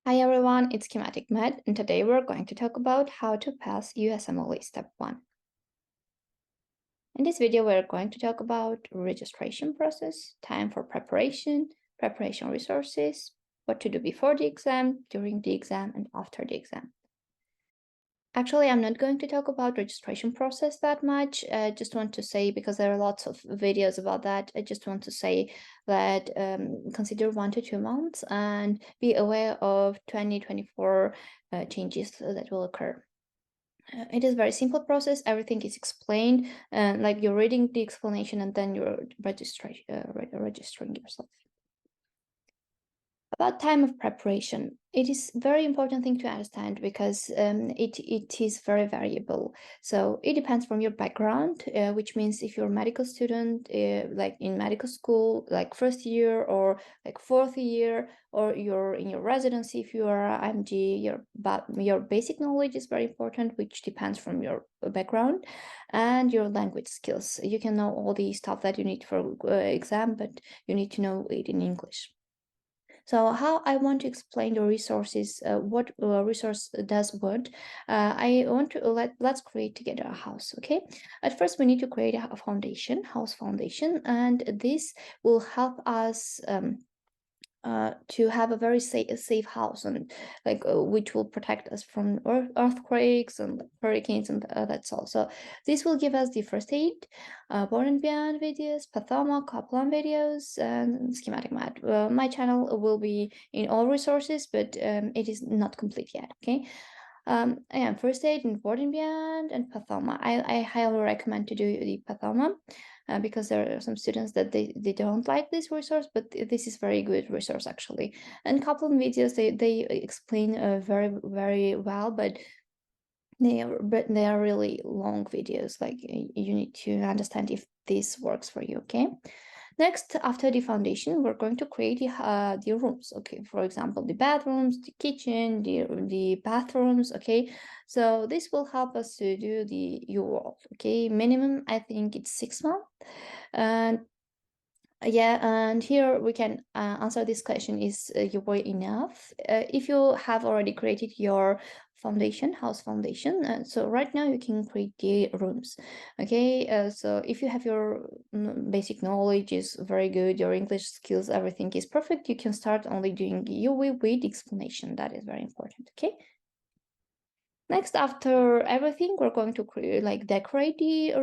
Hi everyone, it's Schematic Med, and today we're going to talk about how to pass USMLE Step 1. In this video, we're going to talk about registration process, time for preparation, preparation resources, what to do before the exam, during the exam, and after the exam. Actually, I'm not going to talk about registration process that much. I just want to say, because there are lots of videos about that, I just want to say that consider 1 to 2 months and be aware of 2024 changes that will occur. It is a very simple process. Everything is explained, like you're reading the explanation and then you're registering yourself. About time of preparation, it is very important thing to understand because it is very variable. So it depends from your background, which means if you're a medical student, like in medical school, like first year or like fourth year, or you're in your residency, if you are MG, your basic knowledge is very important, which depends from your background, and your language skills. You can know all the stuff that you need for exam, but you need to know it in English. So how I want to explain the resources, what resource does what. I want to let's create together a house. Okay. At first, we need to create a foundation, house foundation, and this will help us. To have a very safe house, and like which will protect us from earthquakes and hurricanes, and that's all. So this will give us the first aid, born and beyond videos, pathoma, Kaplan videos, and Schematic Med. My channel will be in all resources, but it is not complete yet. Okay. And first aid in Board and Beyond and Pathoma. I highly recommend to do the Pathoma because there are some students that they don't like this resource, but this is very good resource actually. And Kaplan videos, they explain very well, but they are really long videos. Like you need to understand if this works for you. Okay. Next, after the foundation, we're going to create the rooms. Okay, for example, the bedrooms, the kitchen, the bathrooms. Okay, so this will help us to do the UWorld. Okay, minimum I think it's 6 months, and yeah, and here we can answer this question: is your way enough? If you have already created your foundation, house foundation, so right now you can create the rooms. Okay, so if you have your basic knowledge is very good, your English skills, everything is perfect, you can start only doing UV with explanation. That is very important. Okay. Next, after everything, we're going to create, like, decorate the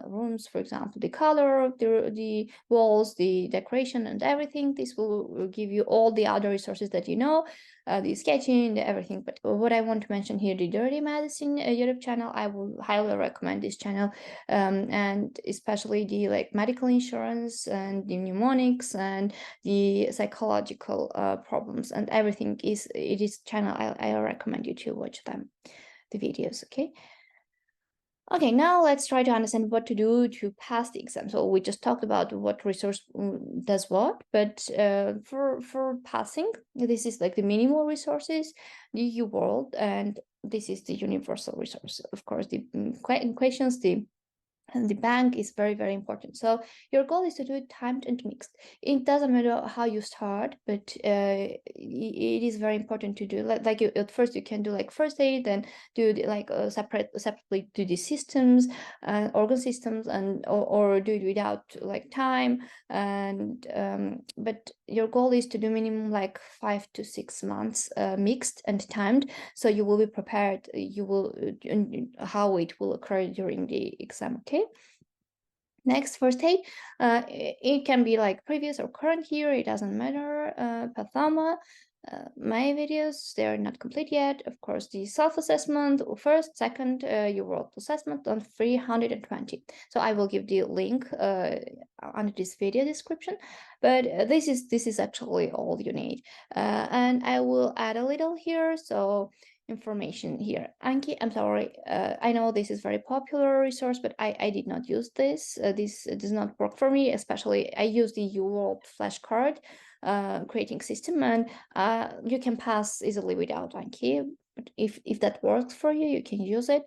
rooms, for example, the color of the walls, the decoration, and everything. This will give you all the other resources that you know, the sketching, everything. But what I want to mention here, the Dirty Medicine YouTube channel, I will highly recommend this channel, and especially the like medical insurance and the mnemonics and the psychological problems and everything. It is channel I recommend you to watch them, the videos. Okay, now let's try to understand what to do to pass the exam. So we just talked about what resource does what, but for passing, this is like the minimal resources, the UWorld, and this is the universal resource. Of course, the questions, and the bank is very important. So your goal is to do it timed and mixed. It doesn't matter how you start, but it is very important to do like you, at first you can do like first aid, then do like separately do the systems, organ systems, and or do it without like time. And but your goal is to do minimum like 5 to 6 months mixed and timed, so you will be prepared. You will how it will occur during the exam. Okay. Next, first aid. It can be like previous or current year, it doesn't matter. Pathoma, my videos, they are not complete yet. Of course, the self-assessment, first, second, your world assessment on 320. So I will give the link under this video description, but this is actually all you need. And I will add a little here. So information here. Anki, I'm sorry. I know this is very popular resource, but I did not use this. This does not work for me, especially I use the UWorld flashcard creating system, and you can pass easily without Anki. But if that works for you, you can use it.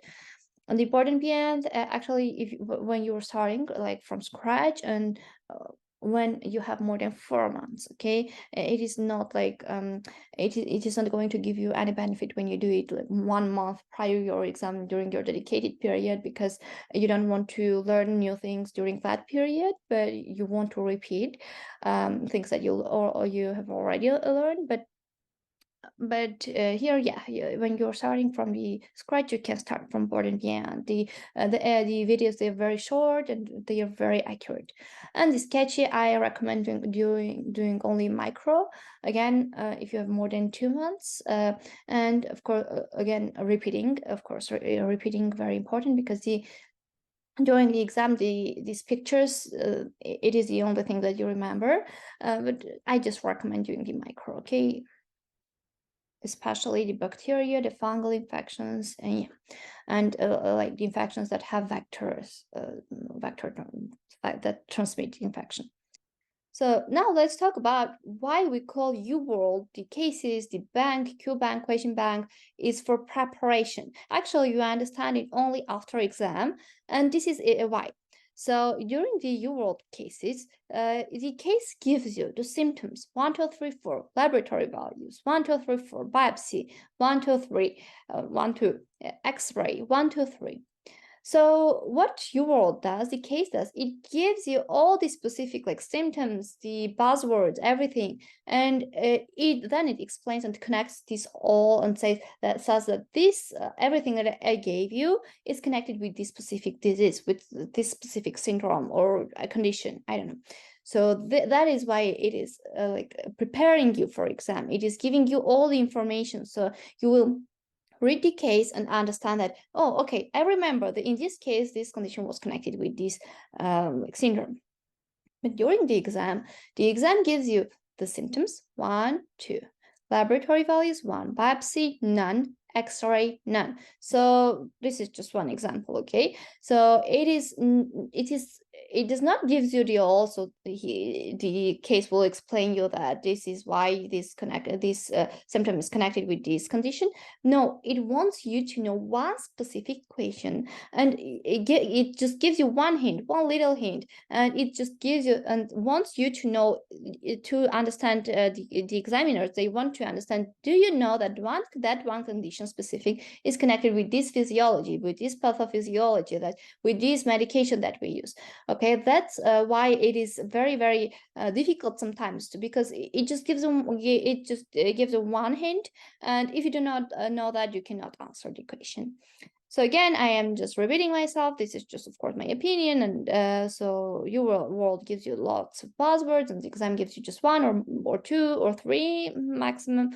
And the important beyond, actually, if when you're starting like from scratch and when you have more than 4 months. Okay, it is not like it is not going to give you any benefit when you do it like 1 month prior your exam during your dedicated period, because you don't want to learn new things during that period, but you want to repeat things that or you have already learned. But here, yeah, when you're starting from the scratch, you can start from board and beyond. The videos, they're very short and they are very accurate. And the sketchy, I recommend doing only micro. Again, if you have more than 2 months, and of course, again, repeating, of course, repeating very important, because during the exam, these pictures, it is the only thing that you remember. But I just recommend doing the micro. Okay, especially the bacteria, the fungal infections, and like the infections that have vectors, that transmit infection. So now let's talk about why we call UWorld the cases, the bank, QBank, question bank is for preparation. Actually, you understand it only after exam, and this is why. So during the UWorld cases, the case gives you the symptoms 1, 2, 3, 4, laboratory values 1, 2, 3, 4, biopsy 1, 2, 3, 1, 2, X-ray 1, 2, 3. So what UWorld does, the case does, it gives you all the specific like symptoms, the buzzwords, everything, and it explains and connects this all and says that this everything that I gave you is connected with this specific disease, with this specific syndrome or a condition. I don't know. So that is why it is like preparing you for exam. It is giving you all the information, so you will read the case and understand that, oh, okay, I remember that in this case, this condition was connected with this syndrome. But during the exam gives you the symptoms, 1, 2, laboratory values, 1, biopsy, none, X-ray, none. So this is just one example, okay? So it does not give you the also the case will explain you that this is why this symptom is connected with this condition. No, it wants you to know one specific question, and it just gives you one little hint, and it just gives you and wants you to know, to understand. The examiners, they want to understand, do you know that one condition specific is connected with this physiology, with this pathophysiology, that with this medication that we use. Okay, that's why it is very, very difficult sometimes because it just gives them one hint, and if you do not know that, you cannot answer the question. So again, I am just repeating myself. This is just, of course, my opinion. And so UWorld gives you lots of buzzwords, and the exam gives you just one or two or three maximum.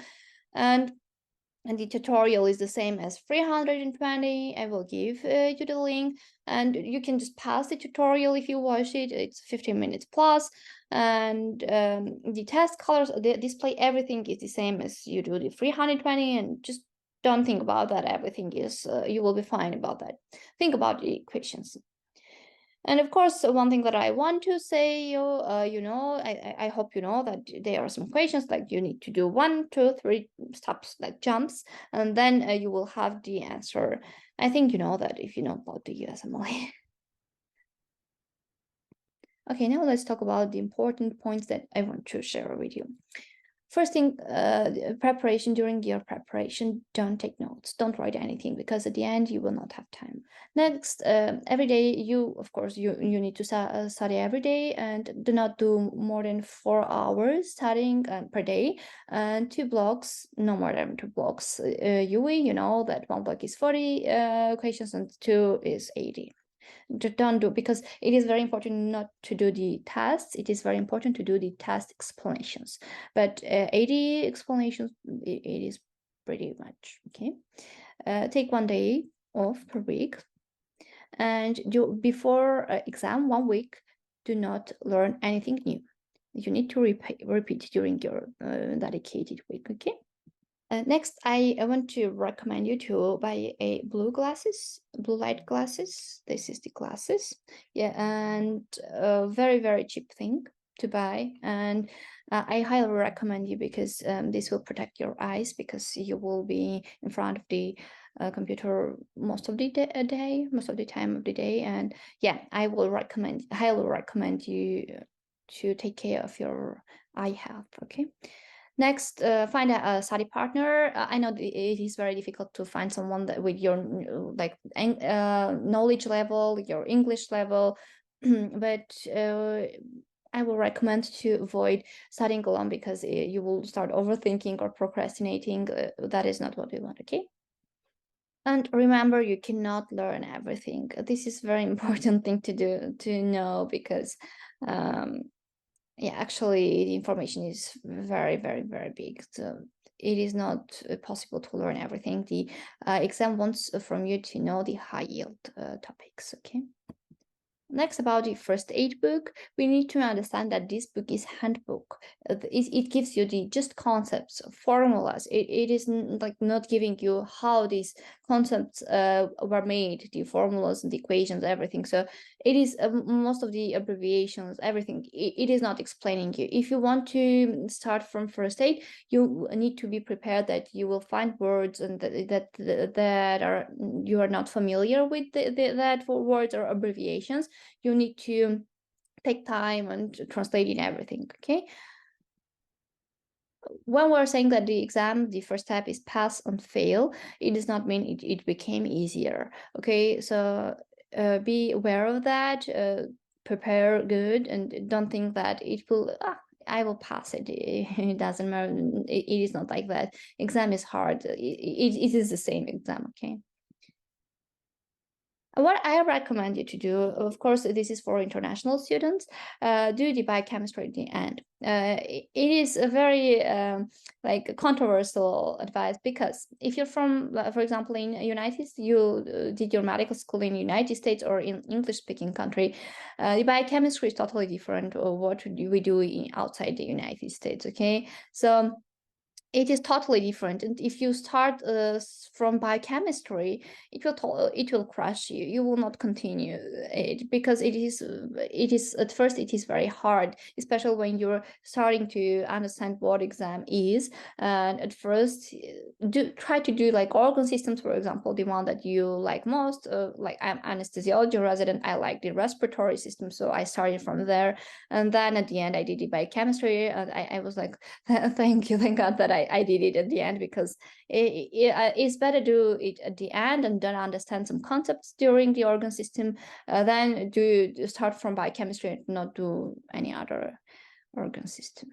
And the tutorial is the same as 320. I will give you the link, and you can just pass the tutorial if you watch it. It's 15 minutes plus. And the test colors, the display, everything is the same as you do the 320, and just don't think about that. Everything is, you will be fine about that. Think about the questions. And of course, one thing that I want to say, I hope you know that there are some questions like you need to do 1, 2, 3 steps, like jumps, and then you will have the answer. I think you know that if you know about the USMLE. Okay, now let's talk about the important points that I want to share with you. First thing, preparation. During your preparation, don't take notes, don't write anything, because at the end you will not have time. Next, every day of course you need to study every day, and do not do more than 4 hours studying per day, and 2 blocks, no more than 2 blocks. You know that 1 block is 40 questions and 2 is 80. Don't do, because it is very important not to do the tests. It is very important to do the test explanations, but 80 explanations, it is pretty much okay. Take 1 day off per week, and before exam 1 week, do not learn anything new. You need to repeat during your dedicated week. Okay. Next, I want to recommend you to buy a blue light glasses. This is the glasses. Yeah, and a very, very cheap thing to buy. And I highly recommend you, because this will protect your eyes, because you will be in front of the computer most of the day, most of the time of the day. And yeah, I will highly recommend you to take care of your eye health. Okay. Next, find a study partner. I know it is very difficult to find someone that with your like knowledge level, your English level, but I will recommend to avoid studying alone because you will start overthinking or procrastinating. That is not what we want. Okay. And remember, you cannot learn everything. This is very important thing to know because yeah, actually the information is very, very, very big. So it is not possible to learn everything. The exam wants from you to know the high yield topics. Okay. Next, about the first aid book, we need to understand that this book is handbook. It gives you the just concepts, formulas. It is like not giving you how these concepts were made, the formulas and the equations, everything. So it is most of the abbreviations, everything. It is not explaining you. If you want to start from first aid, you need to be prepared that you will find words and that are you are not familiar with that words or abbreviations. You need to take time and translate in everything. Okay. When we're saying that the exam, the first step is pass and fail, it does not mean it became easier. Okay. So be aware of that. Prepare good and don't think that it will I will pass it. It doesn't matter. It is not like that. Exam is hard. It is the same exam. Okay. What I recommend you to do, of course, this is for international students, do the biochemistry at the end. It is a very like controversial advice because if you're from, for example, in United States, you did your medical school in United States or in English-speaking country, the biochemistry is totally different or what we do outside the United States. Okay, so it is totally different, and if you start from biochemistry, it will crush you. You will not continue it because it is at first it is very hard, especially when you're starting to understand what exam is. And at first, try to do like organ systems, for example, the one that you like most. Like I'm anesthesiology resident, I like the respiratory system, so I started from there, and then at the end I did the biochemistry, and I was like, thank you, thank God that I did it at the end, because it's better do it at the end and then understand some concepts during the organ system, than start from biochemistry and not do any other organ system.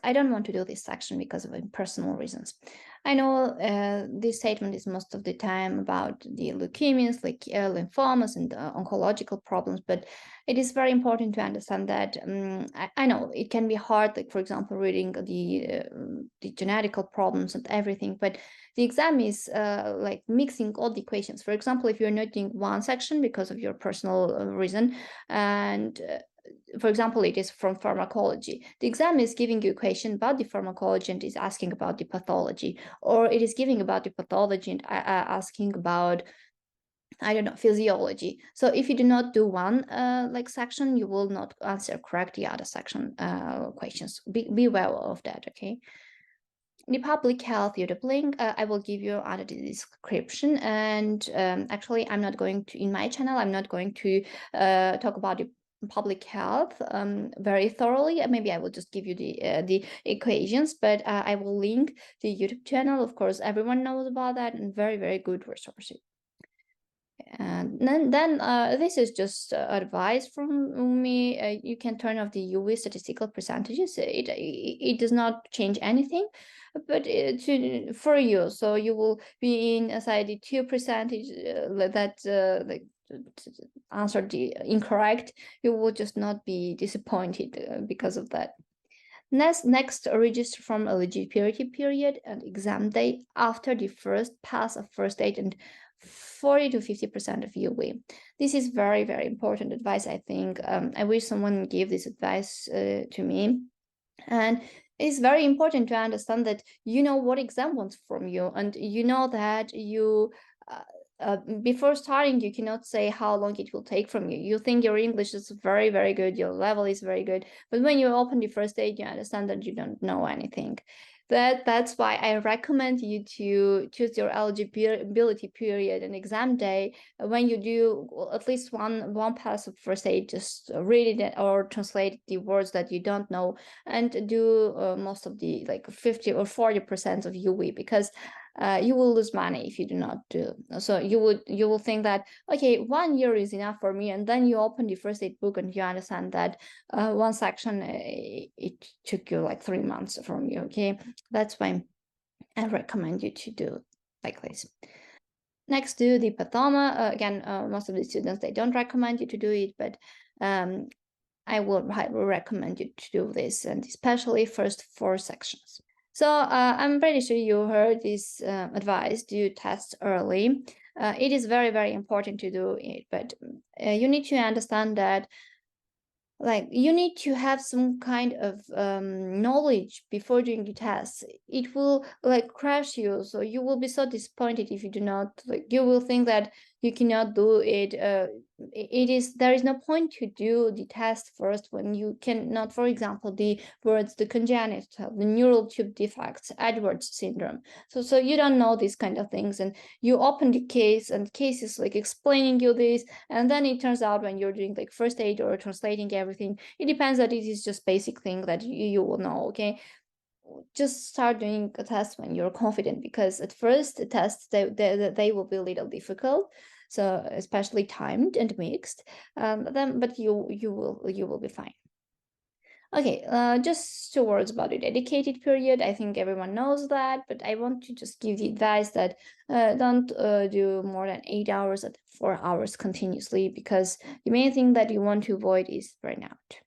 I don't want to do this section because of personal reasons. I know this statement is most of the time about the leukemias, like lymphomas and oncological problems, but it is very important to understand that I know it can be hard, like for example, reading the genetical problems and everything, but the exam is like mixing all the equations. For example, if you're not doing one section because of your personal reason, and for example, it is from pharmacology. The exam is giving you a question about the pharmacology and is asking about the pathology, or it is giving about the pathology and asking about, I don't know, physiology. So if you do not do one like section, you will not answer correct the other section questions. Be aware of that, okay? The public health YouTube link I will give you under the description. And actually, I'm not going to, in my channel, I'm not going to talk about the public health very thoroughly. Maybe I will just give you the equations, but I will link the YouTube channel. Of course, everyone knows about that, and very, very good resources. And then this is just advice from me. You can turn off the UV statistical percentages. It does not change anything, but for you, so you will be inside the 2% that like answered the incorrect. You will just not be disappointed because of that. Next, register from eligibility period and exam day after the first pass of first aid and 40 to 50% of UV. This is very, very important advice, I think. I wish someone gave this advice to me. And it's very important to understand that you know what exam wants from you, and you know that you before starting, you cannot say how long it will take from you. You think your English is very, very good, your level is very good, but when you open the first aid, you understand that you don't know anything. That's why I recommend you to choose your eligibility period and exam day. When you do at least one pass of first aid, just read it or translate the words that you don't know, and do most of the like 50 or 40% of UE, because you will lose money if you do not do. So you will think that, okay, 1 year is enough for me, and then you open the first aid book and you understand that one section it took you like 3 months from you. Okay, that's why I recommend you to do like this. Next, do the pathoma. Again, most of the students, they don't recommend you to do it, but I will recommend you to do this, and especially first 4 sections. So I'm pretty sure you heard this advice: do tests early. It is very, very important to do it, but you need to understand that like you need to have some kind of knowledge before doing the tests. It will like crash you, so you will be so disappointed if you do not, like you will think that you cannot do it. There is no point to do the test first when you cannot, for example, the words, the congenital, the neural tube defects, Edwards syndrome. So you don't know these kind of things, and you open the case, and case is like explaining you this, and then it turns out when you're doing like first aid or translating everything, it depends that it is just basic thing that you will know. Okay, just start doing a test when you're confident, because at first the tests they will be a little difficult, so especially timed and mixed, then but you will be fine. Okay, just 2 words about the dedicated period. I think everyone knows that, but I want to just give the advice that don't do more than 8 hours at 4 hours continuously, because the main thing that you want to avoid is burnout.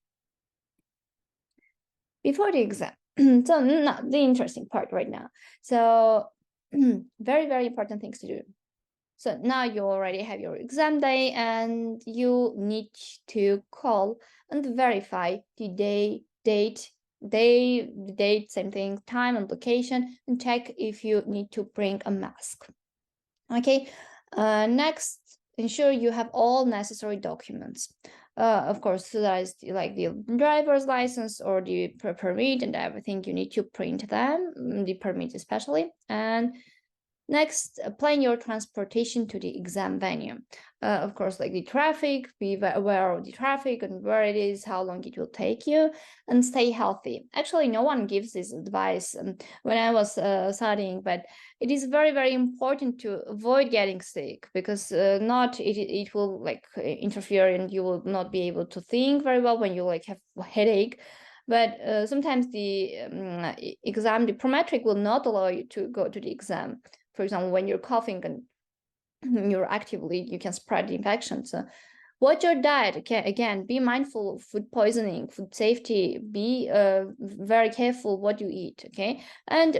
Before the exam, so now the interesting part right now. So very, very important things to do. So now you already have your exam day, and you need to call and verify the date, same thing, time and location, and check if you need to bring a mask. Okay, next, ensure you have all necessary documents. Of course, that is like the driver's license or the permit and everything. You need to print them, the permit especially. And next, plan your transportation to the exam venue. Of course, like the traffic, be aware of the traffic and where it is, how long it will take you, and stay healthy. Actually, no one gives this advice when I was studying, but it is very, very important to avoid getting sick, because not it will like interfere, and you will not be able to think very well when you like have a headache. But sometimes the exam, the prometric will not allow you to go to the exam. For example, when you're coughing and you're actively, you can spread the infection. So watch your diet. Okay, again, be mindful of food poisoning, food safety. Be very careful what you eat. Okay, and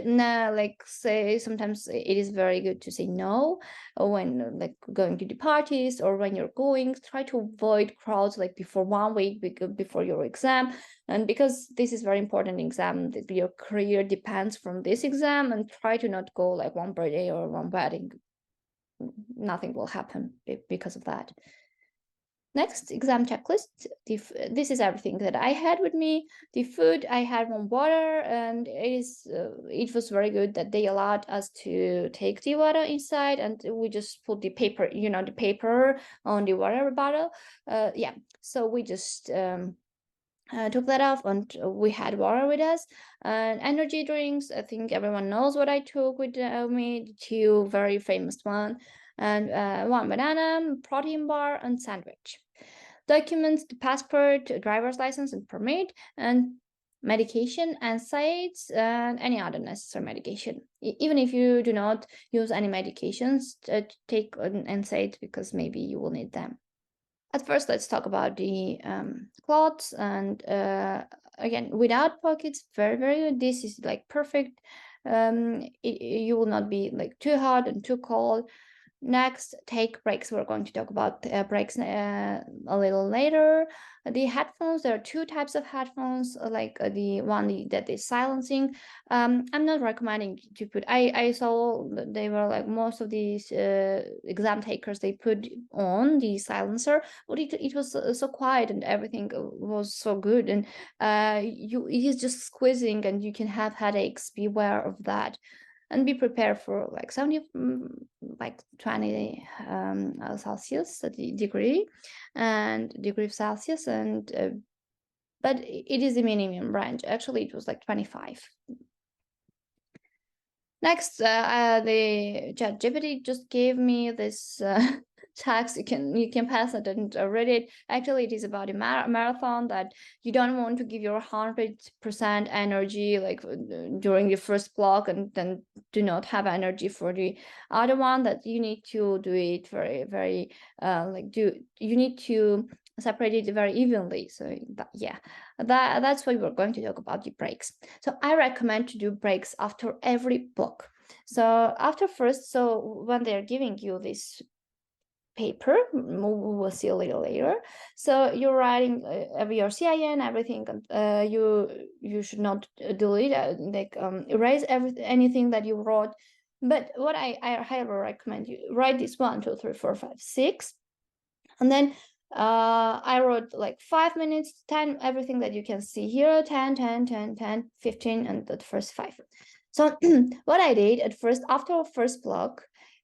like say sometimes it is very good to say no when like going to the parties, or when you're going. Try to avoid crowds like before 1 week before your exam, and because this is very important exam, that your career depends from this exam, and try to not go like one birthday or one wedding. Nothing will happen because of that. Next, exam checklist. This is everything that I had with me. The food, I had one water, and it was very good that they allowed us to take the water inside, and we just put the paper, the paper on the water bottle. Yeah, so we just took that off, and we had water with us. And energy drinks, I think everyone knows what I took with me, the 2 very famous one, and 1 banana, protein bar, and sandwich. Documents, the passport, driver's license, and permit, and medication, NSAIDs, and any other necessary medication. Even if you do not use any medications, take an NSAID, because maybe you will need them. At first, let's talk about the cloths, and again, without pockets, very, very good. This is like perfect. You will not be like too hot and too cold. Next, take breaks. We're going to talk about breaks a little later. The headphones, there are two types of headphones, like the one that is silencing. I'm not recommending to put, I saw they were like most of these exam takers, they put on the silencer, but it was so quiet and everything was so good. And it is just squeezing and you can have headaches. Beware of that. And be prepared for like 70 like 20 Celsius degree and degree of Celsius, and but it is the minimum range. Actually it was like 25. Next, the ChatGPT just gave me this text. You can pass it and read it. Actually, it is about a marathon that you don't want to give your 100% energy like during the first block, and then do not have energy for the other one. That you need to do it very, very you need to separate it very evenly. So that's why we're going to talk about the breaks. So I recommend to do breaks after every block. So when they're giving you this paper, we'll see a little later. So you're writing your CIN, everything, and you should not delete, erase anything that you wrote. But what I highly recommend, you write this 1, 2, 3, 4, 5, 6, and then I wrote like 5 minutes, 10, everything that you can see here, 10, 10, 10, 10, 15, and the first 5. So what I did at first, after first block,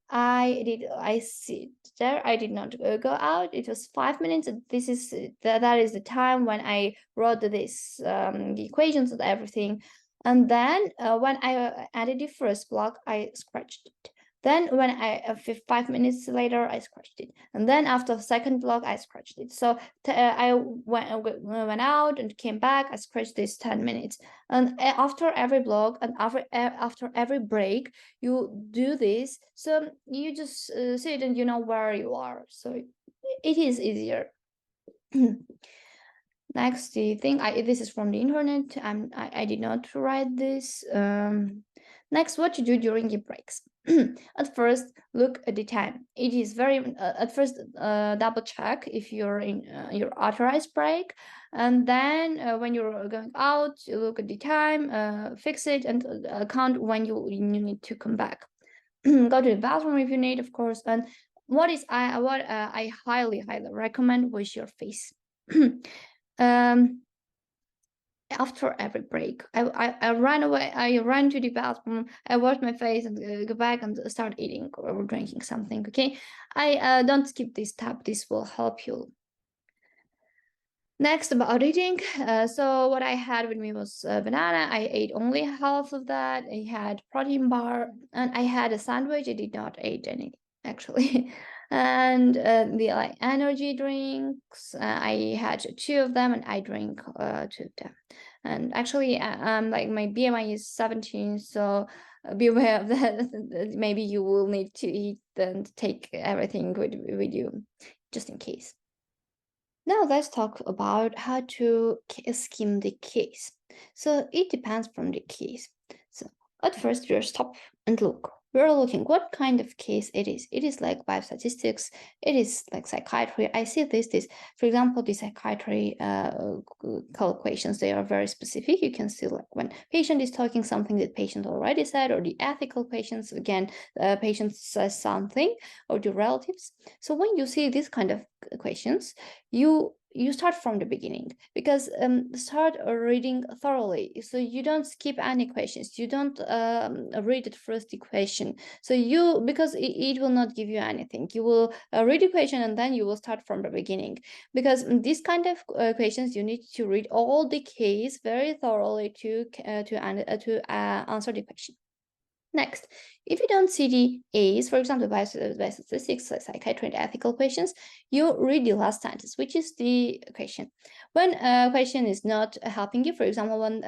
I sit there. I did not go out. It was 5 minutes. And that is the time when I wrote this, the equations and everything. And then when I added the first block, I scratched it. Then when 5 minutes later, I scratched it. And then after the second block, I scratched it. So I went out and came back. I scratched this 10 minutes. And after every block and after every break, you do this. So you just sit and you know where you are. So it is easier. Next, the thing, this is from the internet. I did not write this. Next, what you do during your breaks. At first, look at the time. It is very, at first, double check if you're in your authorized break. And then when you're going out, you look at the time, fix it, and count when you need to come back. Go to the bathroom if you need, of course. And what I highly recommend, wash your face. After every break, I ran away. I ran to the bathroom. I washed my face and go back and start eating or drinking something. Okay, I don't skip this step. This will help you. Next, about eating. So what I had with me was banana. I ate only half of that. I had protein bar and I had a sandwich. I did not eat any actually. And the energy drinks, I had 2 of them and I drank 2 of them. And actually, like my BMI is 17, so be aware of that. Maybe you will need to eat and take everything with you, just in case. Now let's talk about how to skim the case. So it depends from the case. So at first you stop and look. We're looking what kind of case it is. It is like biostatistics. It is like psychiatry. I see this. For example, the psychiatry calculations, they are very specific. You can see like when patient is talking something that patient already said, or the ethical patients, again, patient says something, or the relatives. So when you see this kind of questions, you start from the beginning, because start reading thoroughly, so you don't skip any questions. You don't read the first equation, so because it will not give you anything. You will read the question and then you will start from the beginning, because this kind of questions you need to read all the case very thoroughly to answer the question. Next, if you don't see the A's, for example, biostatistics, psychiatry, and ethical questions, you read the last sentence, which is the question. When a question is not helping you, for example, when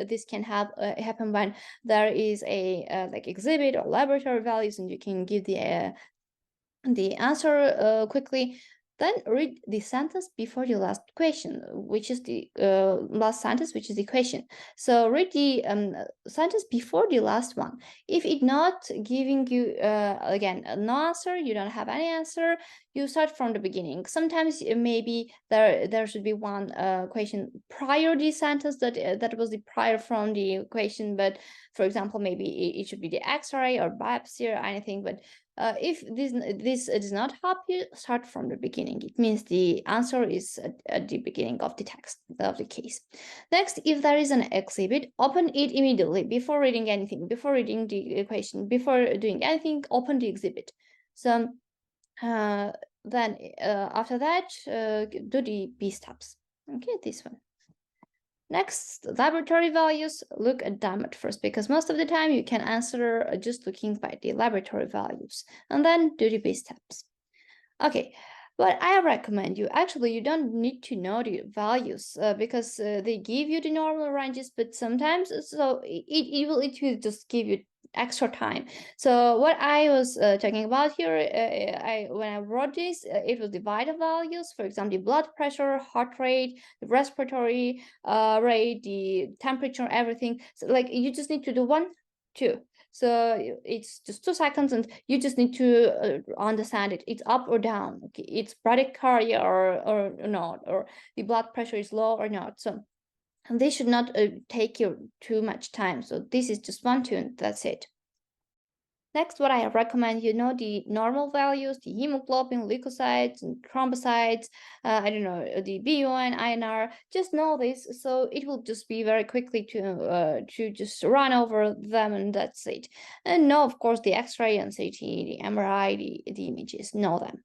this can happen when there is a like exhibit or laboratory values, and you can give the answer quickly. Then read the sentence before the last question, which is the last sentence, which is the question. So read the sentence before the last one. If it's not giving you, again, no answer, you don't have any answer, you start from the beginning. Sometimes maybe there should be one question prior the sentence that was the prior from the question, but for example, maybe it should be the X-ray or biopsy or anything, but if this does not help you, start from the beginning. It means the answer is at the beginning of the text of the case. Next, if there is an exhibit, open it immediately before reading anything, before reading the equation, before doing anything, open the exhibit. So then after that, do the B steps. Okay, this one. Next, laboratory values, look at them at first, because most of the time you can answer just looking by the laboratory values, and then do the B steps. Okay, but I recommend you, actually, you don't need to know the values because they give you the normal ranges, but sometimes, so it will just give you extra time. So what I was talking about here, when I wrote this, it was the vital values, for example, the blood pressure, heart rate, the respiratory rate, the temperature, everything. So like you just need to do 1, 2. So it's just 2 seconds, and you just need to understand it. It's up or down. Okay, it's bradycardia or not, or the blood pressure is low or not. So and this should not take you too much time. So this is just 1, 2, and that's it. Next, what I recommend, the normal values, the hemoglobin, leukocytes, and thrombocytes, I don't know, the BUN, INR, just know this, so it will just be very quickly to just run over them, and that's it. And know, of course, the X-ray and CT, the MRI, the images, know them.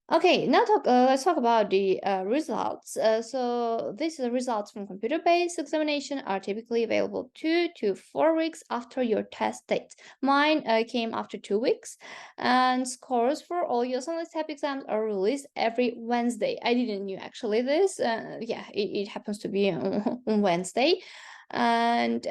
Okay, now let's talk about the results. So these results from computer-based examination are typically available 2 to 4 weeks after your test date. Mine came after 2 weeks, and scores for all USMLE TEP exams are released every Wednesday. I didn't knew actually this. Yeah, it happens to be on Wednesday. And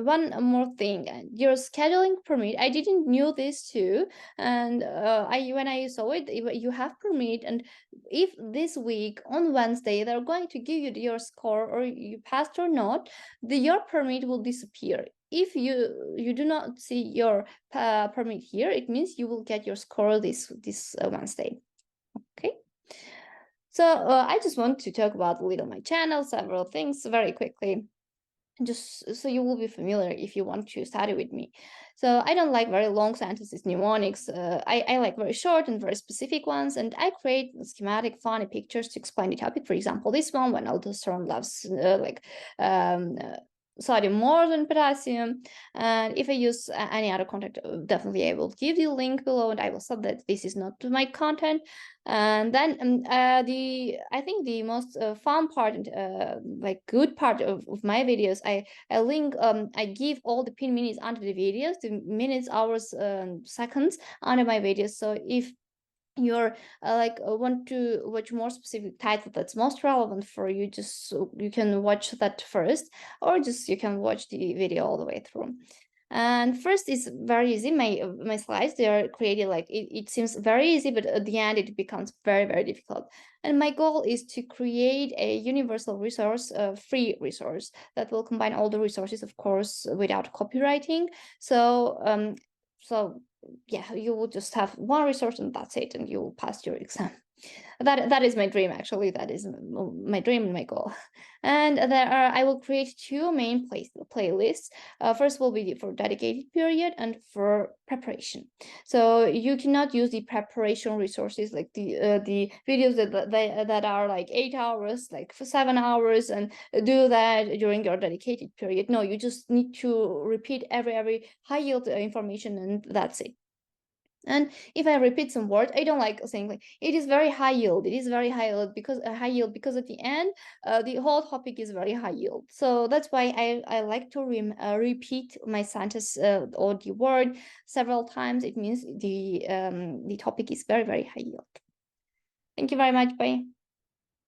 one more thing, your scheduling permit, I didn't knew this too, and when I saw it, you have permit, and if this week on Wednesday they're going to give you your score, or you passed or not, your permit will disappear. If you do not see your permit here, it means you will get your score this Wednesday. Okay, so I just want to talk about a little my channel, several things very quickly, just so you will be familiar if you want to study with me. So I don't like very long sentences, mnemonics. I like very short and very specific ones, and I create schematic, funny pictures to explain the topic. For example, this one, when aldosterone levels sodium more than potassium. And if I use any other content, definitely I will give the link below, and I will say that this is not my content. And then I think the most fun part and like good part of my videos, I link, I give all the pin minutes under the videos, the minutes, hours, seconds under my videos. So if you're want to watch more specific title that's most relevant for you, just so you can watch that first, or just you can watch the video all the way through. And first is very easy. My slides, they are created like it seems very easy, but at the end it becomes very, very difficult. And my goal is to create a universal resource, a free resource that will combine all the resources, of course, without copywriting. So yeah, you will just have one resource and that's it, and you will pass your exam. That is my dream, actually. That is my dream and my goal. And I will create 2 main playlists. First will be for dedicated period and for preparation. So you cannot use the preparation resources like the videos that are like 8 hours, like for 7 hours, and do that during your dedicated period. No, you just need to repeat every high yield information, and that's it. And if I repeat some words, I don't like saying like it is very high yield. It is very high yield because at the end, the whole topic is very high yield. So that's why I like to repeat my sentence or the word several times. It means the topic is very, very high yield. Thank you very much. Bye.